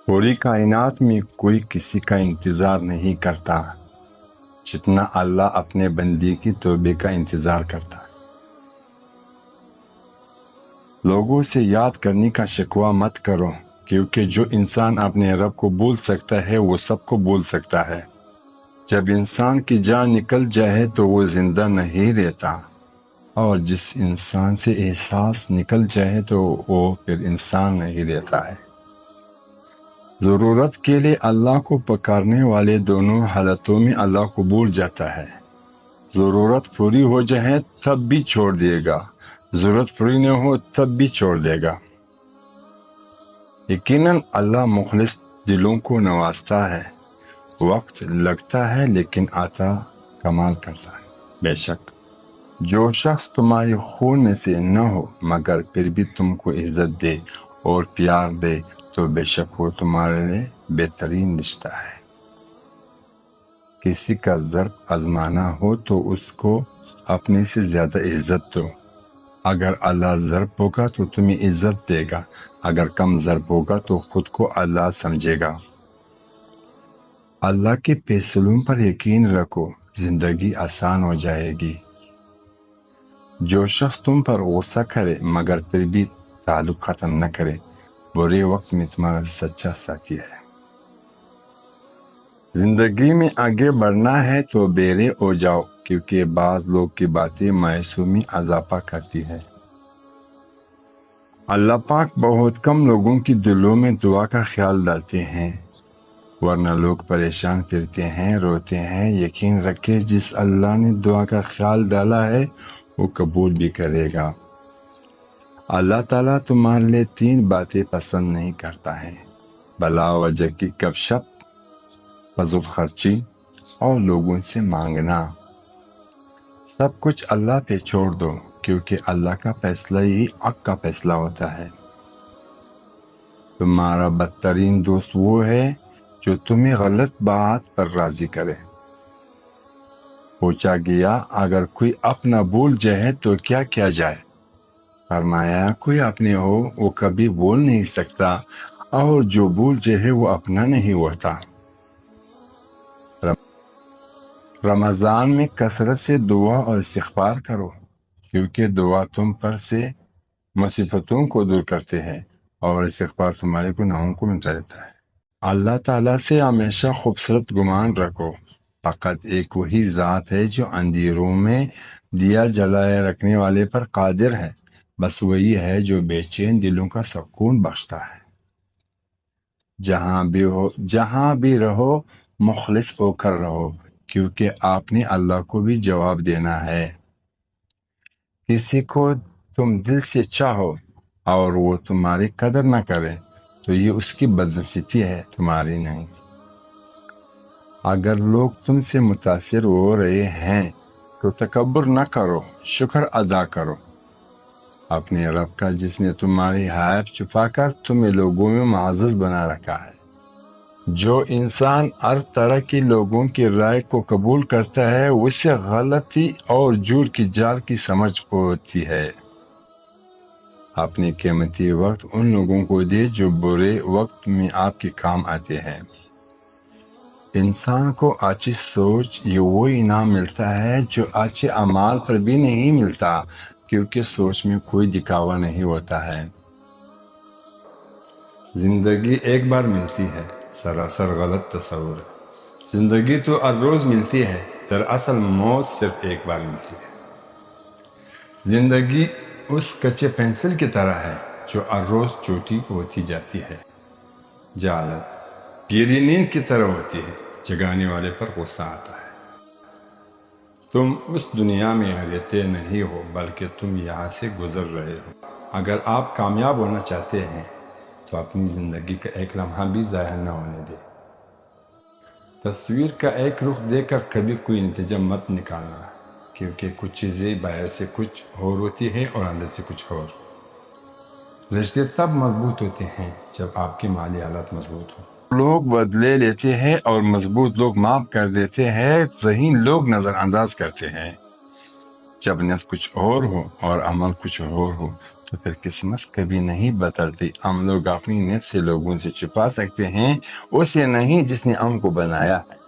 پوری کائنات میں کوئی کسی کا انتظار نہیں کرتا جتنا اللہ اپنے بندے کی توبے کا انتظار کرتا ہے۔ لوگوں سے یاد کرنے کا شکوہ مت کرو، کیونکہ جو انسان اپنے رب کو بھول سکتا ہے وہ سب کو بھول سکتا ہے۔ جب انسان کی جان نکل جائے تو وہ زندہ نہیں رہتا، اور جس انسان سے احساس نکل جائے تو وہ پھر انسان نہیں رہتا ہے۔ ضرورت کے لیے اللہ کو پکارنے والے دونوں حالتوں میں اللہ کو بھول جاتا ہے۔ ضرورت پوری ہو جائے تب بھی چھوڑ دے گا، ضرورت پوری نہ ہو تب بھی چھوڑ دے گا۔ یقیناً اللہ مخلص دلوں کو نوازتا ہے، وقت لگتا ہے لیکن عطا کمال کرتا ہے۔ بے شک جو شخص تمہارے خون میں سے نہ ہو مگر پھر بھی تم کو عزت دے اور پیار دے تو بے شک وہ تمہارے لیے بہترین رشتہ ہے۔ کسی کا ضرب آزمانا ہو تو اس کو اپنے سے زیادہ عزت دو۔ اگر اللہ ضرب ہوگا تو تمہیں عزت دے گا، اگر کم ضرب ہوگا تو خود کو اللہ سمجھے گا۔ اللہ کے فیصلوں پر یقین رکھو، زندگی آسان ہو جائے گی۔ جو شخص تم پر غصہ کرے مگر پھر بھی تعلق ختم نہ کرے، برے وقت میں تمہارا سچا ساتھی ہے۔ زندگی میں آگے بڑھنا ہے تو بیرے ہو جاؤ، کیونکہ بعض لوگ کی باتیں مایوسی میں اضافہ کرتی ہے۔ اللہ پاک بہت کم لوگوں کی دلوں میں دعا کا خیال ڈالتے ہیں، ورنہ لوگ پریشان پھرتے ہیں، روتے ہیں۔ یقین رکھے جس اللہ نے دعا کا خیال ڈالا ہے وہ قبول بھی کرے گا۔ اللہ تعالیٰ تمہارے لیے 3 باتیں پسند نہیں کرتا ہے: بلا وجہ کی گپ شپ، فضول خرچی اور لوگوں سے مانگنا۔ سب کچھ اللہ پہ چھوڑ دو، کیونکہ اللہ کا فیصلہ ہی حق کا فیصلہ ہوتا ہے۔ تمہارا بدترین دوست وہ ہے جو تمہیں غلط بات پر راضی کرے۔ پوچھا گیا اگر کوئی اپنا بھول جائے تو کیا کیا جائے؟ فرمایا کوئی اپنے ہو وہ کبھی بھول نہیں سکتا، اور جو بھول جائے وہ اپنا نہیں ہوتا۔ رمضان میں کثرت سے دعا اور استغفار کرو، کیونکہ دعا تم پر سے مصیبتوں کو دور کرتے ہیں اور استغفار تمہارے گناہوں کو مٹا دیتا ہے۔ اللہ تعالیٰ سے ہمیشہ خوبصورت گمان رکھو، فقط ایک وہی ذات ہے جو اندھیروں میں دیا جلائے رکھنے والے پر قادر ہے، بس وہی ہے جو بے چین دلوں کا سکون بخشتا ہے۔ جہاں بھی رہو مخلص ہو کر رہو، کیونکہ آپ نے اللہ کو بھی جواب دینا ہے۔ کسی کو تم دل سے چاہو اور وہ تمہاری قدر نہ کرے تو یہ اس کی بدنصیبی ہے، تمہاری نہیں۔ اگر لوگ تم سے متاثر ہو رہے ہیں تو تکبر نہ کرو، شکر ادا کرو اپنے رب کا جس نے تمہاری عیب چھپا کر تمہیں لوگوں میں معزز بنا رکھا ہے۔ جو انسان ہر طرح کے لوگوں کی رائے کو قبول کرتا ہے اسے غلطی اور جھوٹ کی جال کی سمجھ ہوتی ہے۔ اپنی قیمتی وقت ان لوگوں کو دے جو برے وقت میں آپ کے کام آتے ہیں۔ انسان کو اچھی سوچ یہ وہ انعام ملتا ہے جو اچھے اعمال پر بھی نہیں ملتا، کیونکہ سوچ میں کوئی دکھاوا نہیں ہوتا ہے۔ زندگی ایک بار ملتی ہے، سراسر غلط تصور ہے۔ زندگی تو ہر روز ملتی ہے، دراصل موت صرف ایک بار ملتی ہے۔ زندگی اس کچے پینسل کی طرح ہے جو ہر روز چوٹی ہوتی جاتی ہے۔ جہالت گہری نیند کی طرح ہوتی ہے، جگانے والے پر غصہ آتا ہے۔ تم اس دنیا میں رہتے نہیں ہو بلکہ تم یہاں سے گزر رہے ہو۔ اگر آپ کامیاب ہونا چاہتے ہیں تو اپنی زندگی کا ایک لمحہ بھی ضائع نہ ہونے دے۔ تصویر کا ایک رخ دے کر کبھی کوئی نتیجہ مت نکالنا، کیونکہ کچھ چیزیں باہر سے کچھ اور ہوتی ہے اور اندر سے کچھ اور۔ رشتے تب مضبوط ہوتے ہیں جب آپ کی مالی حالت مضبوط ہو۔ لوگ بدلے لیتے ہیں اور مضبوط لوگ معاف کر دیتے ہیں، ذہین لوگ نظر انداز کرتے ہیں۔ جب نیت کچھ اور ہو اور عمل کچھ اور ہو تو پھر قسمت کبھی نہیں بدلتی۔ ہم لوگ اپنی نیت سے لوگوں سے چھپا سکتے ہیں، اسے نہیں جس نے ہم کو بنایا ہے۔